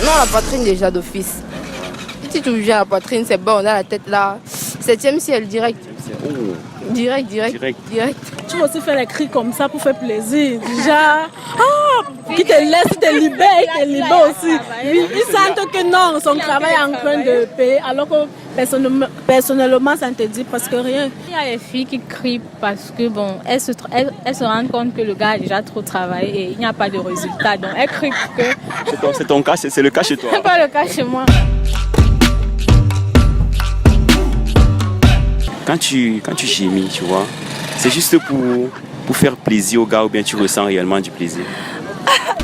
Non, la poitrine déjà d'office. Si tu viens à la poitrine, c'est bon, on a la tête là. 7e ciel, direct. Direct. Tu vas aussi faire les cris comme ça pour faire plaisir. Déjà, qui te laisse, te libère aussi. Ils sentent que non, son travail est en train de payer, alors que personnellement, ça ne te dit presque rien. Il y a les filles qui crient parce que bon, elles se rendent compte que le gars a déjà trop travaillé et il n'y a pas de résultat. Donc elles crient que... C'est ton cas, c'est le cas chez toi. C'est pas le cas chez moi. Quand tu gémis, tu vois, c'est juste pour faire plaisir au gars ou bien tu ressens réellement du plaisir?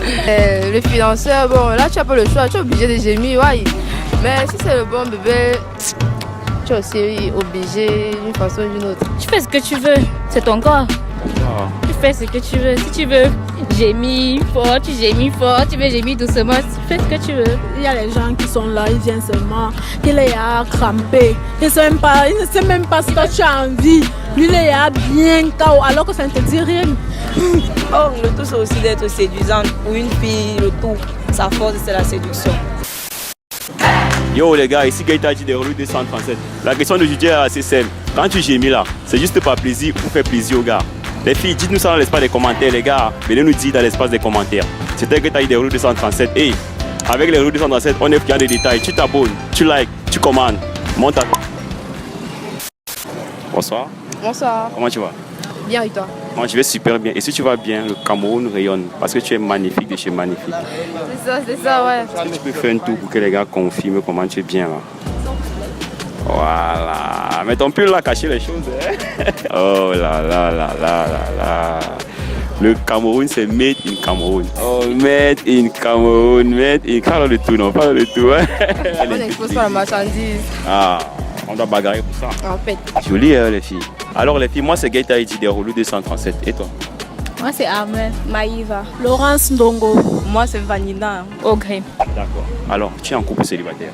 Le financeur, bon, là tu n'as pas le choix, tu es obligé de gémir, ouais. Mais si c'est le bon bébé, tu es aussi obligé d'une façon ou d'une autre. Tu fais ce que tu veux, c'est ton corps. Tu fais ce que tu veux. Si tu veux gémir fort, tu gémis fort. Tu veux gémir doucement, tu fais ce que tu veux. Il y a les gens qui sont là, ils viennent seulement, il est à cramper. Il ne sait même pas ce que tu as envie. Lui, il est à bien KO, alors que ça ne te dit rien. Or, le tout, c'est aussi d'être séduisante. Pour une fille, le tout, sa force, c'est la séduction. Yo les gars, ici Gaëtan dit des relous 237. La question d'aujourd'hui est assez simple. Quand tu gémis là, c'est juste par plaisir ou pour faire plaisir aux gars? Les filles, dites-nous ça dans l'espace des commentaires, les gars. Venez nous dire dans l'espace des commentaires. C'était Gaëtan des relous 237. Et avec les relous 237, on est plein de détails. Tu t'abonnes, tu likes, tu commandes. Monte à toi. Bonsoir. Bonsoir. Comment tu vas? Bien et toi? Moi je vais super bien. Et si tu vas bien, le Cameroun rayonne. Parce que tu es magnifique de chez magnifique. C'est ça, ouais. Est-ce que tu peux faire un tour pour que les gars confirment comment tu es bien là? Voilà. Mais ton pull là cacher les choses. Hein? Oh là là là là là là. Le Cameroun c'est made in Cameroun. Oh, made in Cameroun, made in... Parle de tout, non? Parle de tout. Hein? On n'expose pas la marchandise. Ah, on doit bagarrer pour ça. En fait. Joli les filles. Alors les filles, moi c'est Gaëtan Edi des relous 237. Et toi? Moi c'est Armel. Maïva. Laurence Ndongo. Moi, c'est Vanina. Ogre. D'accord. Alors, tu es en couple célibataire?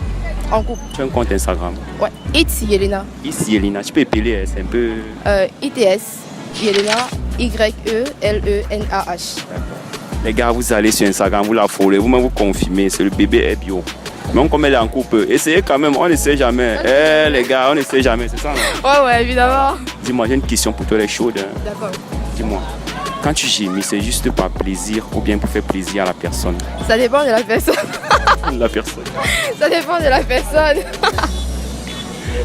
En couple. Tu as un compte Instagram? Ouais. It's Yelena. Ici Yelena, tu peux épeler, c'est un peu... ITS. Yelena. YELENAH. Les gars, vous allez sur Instagram, vous la followez, vous-même vous confirmez, c'est le bébé est bio. Même comme elle est en couple, essayez quand même, on ne sait jamais. Les gars, on ne sait jamais, c'est ça non? Ouais, évidemment. Dis-moi, j'ai une question pour toi, les chaudes. Hein. D'accord. Dis-moi, quand tu gémis, c'est juste par plaisir ou bien pour faire plaisir à la personne? Ça dépend de la personne. La personne. Ça dépend de la personne.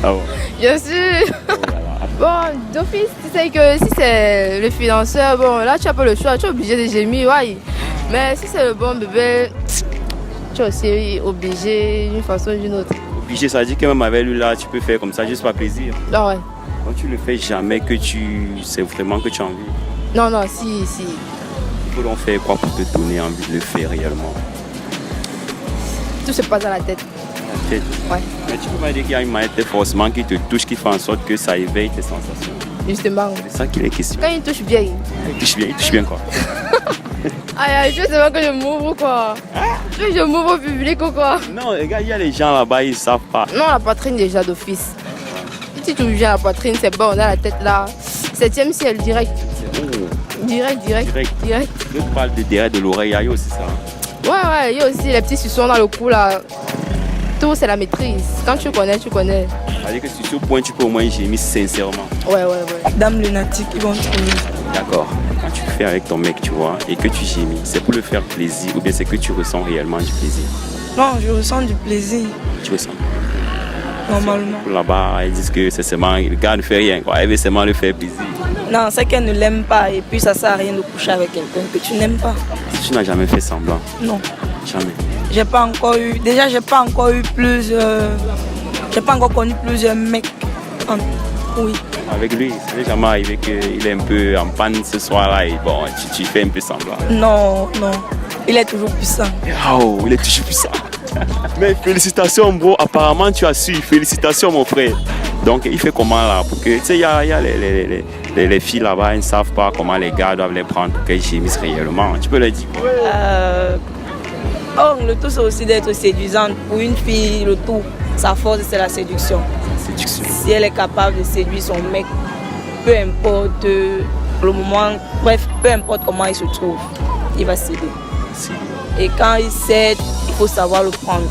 Ah bon? Bien sûr. Bon, d'office, tu sais que si c'est le financeur, bon, là tu n'as pas le choix, tu es obligé de gémir, ouais. Mais si c'est le bon bébé, tu es aussi obligé d'une façon ou d'une autre. Obligé, ça veut dire que même avec lui là, tu peux faire comme ça juste par plaisir. Ah ouais. Quand tu le fais jamais que c'est vraiment que tu as envie. Non, si. Il faut donc faire quoi pour te donner envie de le faire réellement? Tout se passe dans la tête. La tête? Ouais. Mais tu peux pas dire qu'il y a une manette forcément qui te touche, qui fait en sorte que ça éveille tes sensations. Justement. C'est ça qu'il est question. Quand il touche bien. Il touche bien quoi? Je veux seulement que je m'ouvre quoi. Je m'ouvre au public ou quoi. Non, les gars, il y a les gens là-bas, ils savent pas. Non, la poitrine déjà d'office. Si tu viens à la poitrine, c'est bon, on a la tête là. 7e ciel, direct. Direct. Je parle de derrière de l'oreille, il y a aussi ça. Ouais, il y a aussi les petits suçons dans le cou là. Tout, c'est la maîtrise. Quand tu connais, tu connais. C'est-à-dire que sur ce point, tu peux au moins gémir sincèrement. Ouais. Dame lunatique, ils vont trouver. D'accord. Quand tu fais avec ton mec, tu vois, et que tu gémis, c'est pour le faire plaisir ou bien c'est que tu ressens réellement du plaisir? Non, je ressens du plaisir. Tu ressens? Normalement. Là-bas, ils disent que c'est seulement, le gars ne fait rien, quoi. Elle veut seulement le faire plaisir. Non, c'est qu'elle ne l'aime pas et puis ça sert à rien de coucher avec quelqu'un que tu n'aimes pas. Tu n'as jamais fait semblant? Non. Jamais. J'ai pas encore eu j'ai pas encore connu plusieurs mecs. Oui. Avec lui, ça n'est jamais arrivé qu'il est un peu en panne ce soir-là et bon, tu fais un peu semblant. Non. Il est toujours puissant. Oh, il est toujours puissant. Mais félicitations bro, apparemment tu as su, félicitations mon frère. Donc il fait comment là? Pour que, tu sais, il y a les filles là-bas, elles ne savent pas comment les gars doivent les prendre pour qu'elles gémissent réellement. Tu peux leur dire quoi? Le tout c'est aussi d'être séduisante. Pour une fille, le tout, sa force c'est la séduction. Séduction. Si elle est capable de séduire son mec, peu importe le moment, bref, peu importe comment il se trouve, il va céder. Et quand il cède, il faut savoir le prendre.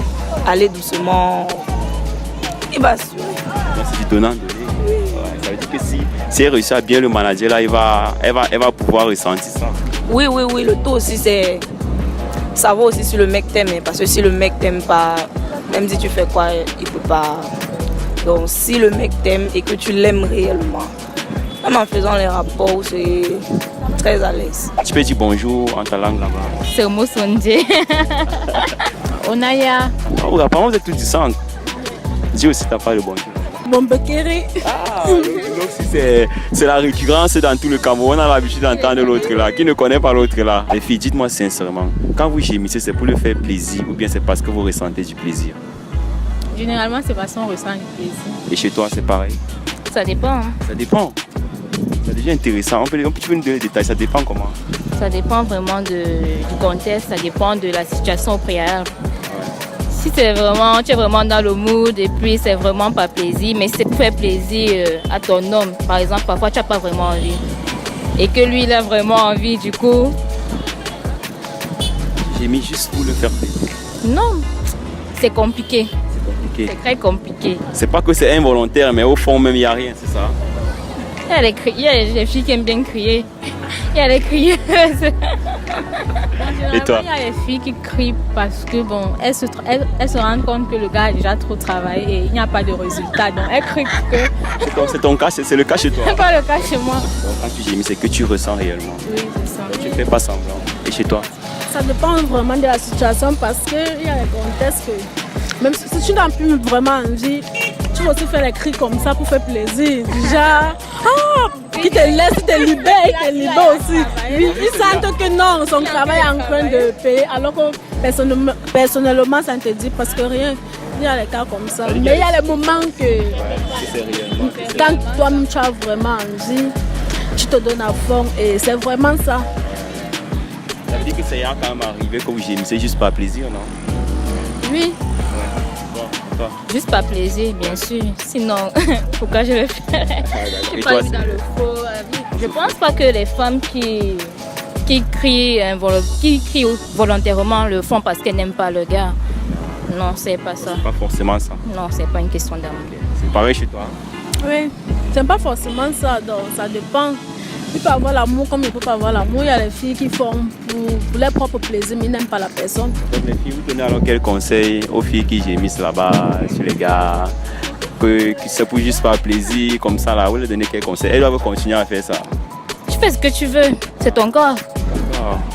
Aller doucement. Il va assurer. C'est du donnant-donné. Ouais, ça veut dire que si elle réussit à bien le manager, là, elle va pouvoir ressentir ça. Oui, le tout aussi, c'est savoir aussi si le mec t'aime. Parce que si le mec t'aime pas, même si tu fais quoi, il peut pas. Donc si le mec t'aime et que tu l'aimes réellement, même en faisant les rapports, c'est très à l'aise. Tu peux dire bonjour en ta langue là-bas. C'est au mot sondé. Onaya. Oh, apparemment vous êtes tous du sang. Dis aussi t'as pas le bonjour. Bombekere. Ah, donc si c'est la récurrence dans tout le Cameroun, on a l'habitude d'entendre l'autre là, qui ne connaît pas l'autre là. Les filles, dites-moi sincèrement, quand vous gémissez, c'est pour le faire plaisir ou bien c'est parce que vous ressentez du plaisir? Généralement, c'est parce qu'on ressent du plaisir. Et chez toi, c'est pareil? Ça dépend. Hein. Ça dépend. Ça devient intéressant. Tu peux nous donner des détails, ça dépend comment? Ça dépend vraiment du contexte, ça dépend de la situation au préalable. Si tu es vraiment dans le mood et puis c'est vraiment pas plaisir, mais c'est pour faire plaisir à ton homme. Par exemple, parfois tu n'as pas vraiment envie. Et que lui, il a vraiment envie, du coup... J'ai mis juste pour le faire plaisir. Non, c'est compliqué. C'est compliqué. C'est très compliqué. C'est pas que c'est involontaire, mais au fond même, il n'y a rien, c'est ça? Il y a des filles qui aiment bien crier. Il y a les crieuses. Et toi? Il y a les filles qui crient parce que bon, elles se rendent compte que le gars a déjà trop travaillé et il n'y a pas de résultat. Donc elles crient que... C'est ton cas, c'est le cas chez toi? C'est pas le cas chez moi. Donc quand tu gémis, c'est que tu ressens réellement? Oui, c'est ça. Tu ne fais pas semblant. Et chez toi? Ça dépend vraiment de la situation parce qu'il y a des contextes que même si tu n'as plus vraiment envie, tu vas aussi faire des cris comme ça pour faire plaisir. Déjà, qui te laisse, te libère aussi. Ils sentent que non, son travail est en train de payer alors que personnellement ça ne te dit parce que rien. Il y a des cas comme ça. Mais il y a les moments que quand toi-même tu as vraiment envie, tu te donnes à fond et c'est vraiment ça. Ça veut dire que ça y a quand même arrivé que vous gémissez juste par plaisir, non? Oui. Toi? Juste par plaisir, bien sûr. Sinon, pourquoi je le ferais? Et toi, dans le faux. Je pense pas que les femmes qui crient volontairement le font parce qu'elles n'aiment pas le gars. Non, c'est pas ça. Pas forcément ça. Non, c'est pas une question d'amour. C'est pareil chez toi? Oui, c'est pas forcément ça, donc ça dépend. Il peut avoir l'amour comme il ne peut pas avoir l'amour. Il y a les filles qui font pour leur propre plaisir, mais ils n'aiment pas la personne. Donc les filles, vous donnez alors quel conseil aux filles qui gémissent là-bas, sur les gars, que c'est pour juste par plaisir, comme ça là, vous leur donnez quel conseil? Elles doivent continuer à faire ça. Tu fais ce que tu veux, c'est ton corps.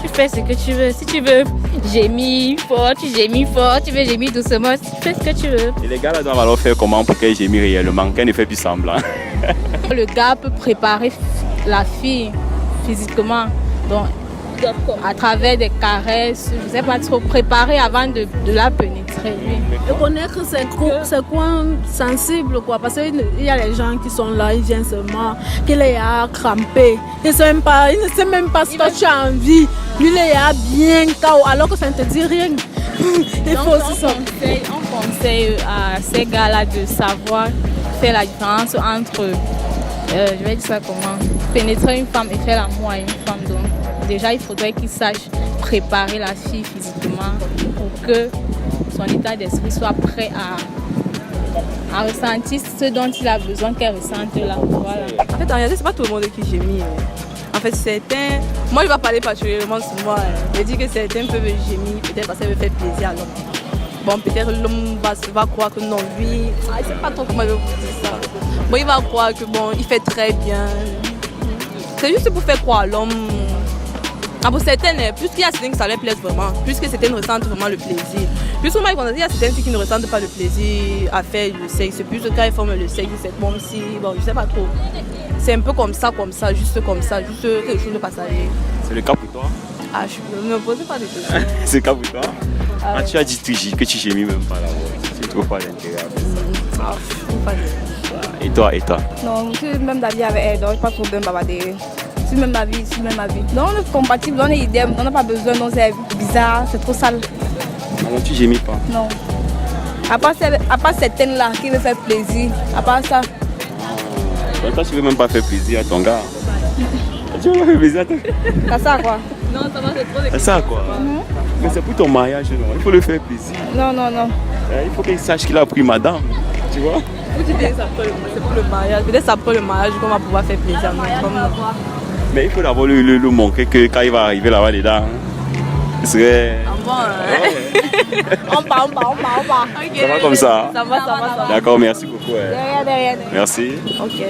Tu fais ce que tu veux. Si tu veux gémir fort, tu gémis fort. Tu veux gémir doucement, tu fais ce que tu veux. Et les gars là doivent alors faire comment pour qu'elles gémissent réellement, qu'elles ne fassent plus semblant? Le gars peut préparer la fille physiquement, donc à travers des caresses, je ne sais pas trop, préparer avant de la pénétrer. Oui. Et connaître ses coins sensibles, quoi, parce qu'il y a les gens qui sont là, ils viennent seulement, qu'il est à cramper. Il ne sait même pas si toi tu as envie. Lui, il est à bien KO, alors que ça ne te dit rien. Il faut aussi ça. On conseille à ces gars-là de savoir faire la différence entre, je vais dire ça comment, pénétrer une femme et faire l'amour à une femme. Donc, déjà, il faudrait qu'ils sachent préparer la fille physiquement pour que son état d'esprit soit prêt à ressentir ce dont il a besoin qu'elle ressente là. Voilà. En fait, en réalité, c'est pas tout le monde qui gémit. En fait, certains... Moi, je vais parler particulièrement sur moi. Je dis que certains peuvent gémir, peut-être parce qu'elle veut faire plaisir à l'homme. Bon, peut-être l'homme va croire que non, lui... je ne sais pas trop comment je vais vous dire ça. Bon, il va croire que bon, il fait très bien. C'est juste pour faire croire à l'homme. Pour certaines, plus qu'il y a certaines que ça leur plaise vraiment, plus que certaines ressentent vraiment le plaisir. Plus qu'il y a certaines qui ne ressentent pas le plaisir à faire le sexe, plus quand elles forment le sexe, c'est bon si, bon, je sais pas trop. C'est un peu comme ça, juste quelque chose de passager. C'est le cas pour toi? Je ne me posez pas de questions. C'est le cas pour toi? Tu as dit que tu gémis même pas là-bas. Tu trouves pas l'intérêt à faire ça? Et toi? Non, je suis même d'avis avec elle, donc pas de problème bavarder. C'est même ma vie. Donc on est compatible, on est idem, on n'a pas besoin, donc c'est bizarre, c'est trop sale. Alors tu gémis pas? Non. À part certaines là qui veulent faire plaisir, à part ça. Donc toi tu veux même pas faire plaisir à ton gars? Tu veux pas faire plaisir à ton gars? C'est ça quoi. Non, ça va, c'est trop de C'est ça quoi. Mais c'est pour ton mariage, non? Il faut le faire plaisir. Non, non, non. Il faut qu'il sache qu'il a pris madame. Tu vois? Vous dites que c'est pour le mariage. Peut-être après le mariage qu'on va pouvoir faire plaisir. Mais il faut d'abord le montrer que quand il va arriver là-bas dedans, il serait. Bon, on part. Okay. Ça va comme ça? Ça va. D'accord, merci beaucoup. Derrière. Merci. Ok.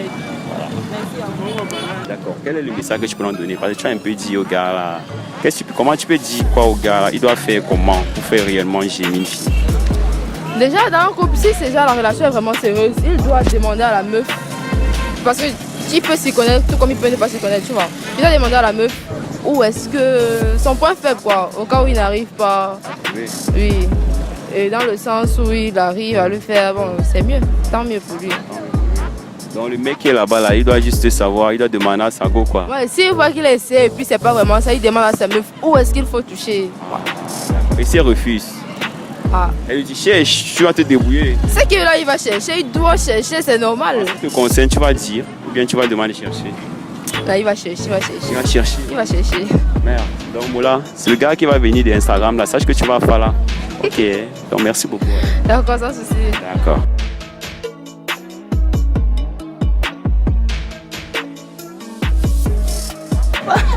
D'accord. Quel est le message que tu peux leur donner? Parce que tu as un peu dit au gars là. Comment tu peux dire quoi au gars là? Il doit faire comment pour faire réellement gémir une fille? Déjà, dans un couple, si déjà la relation est vraiment sérieuse, il doit demander à la meuf. Parce que qui peut s'y connaître tout comme il peut ne pas s'y connaître, tu vois. Il doit demander à la meuf où est-ce que son point faible, quoi, au cas où il n'arrive pas. Oui. Et dans le sens où il arrive à le faire, bon, c'est mieux, tant mieux pour lui. Donc le mec qui est là-bas, là, il doit juste savoir, il doit demander à sa go, quoi. Ouais, s'il voit qu'il essaie et puis c'est pas vraiment ça, il demande à sa meuf où est-ce qu'il faut toucher. Et s'il refuse, elle lui dit, cherche, tu vas te débrouiller. C'est que là, il va chercher, il doit chercher, c'est normal. Si tu te concernes, tu vas dire, ou bien tu vas demander de chercher. Là, il va chercher. Il va chercher. Merde. Donc voilà, c'est le gars qui va venir d'Instagram, là, sache que tu vas faire là. Ok, donc merci beaucoup. D'accord, sans souci. D'accord.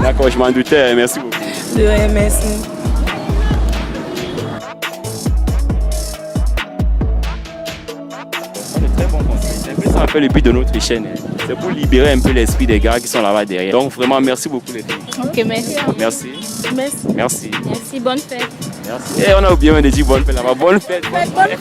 D'accord, je m'en doutais, merci beaucoup. De rien, merci. Très bon conseil. C'est un peu ça un peu le but de notre chaîne. C'est pour libérer un peu l'esprit des gars qui sont là-bas derrière. Donc vraiment, merci beaucoup les filles. Ok, merci. Merci. Merci. Merci, bonne fête. Merci. Et on a oublié de dire bonne fête là-bas. Bonne fête. Bonne fête.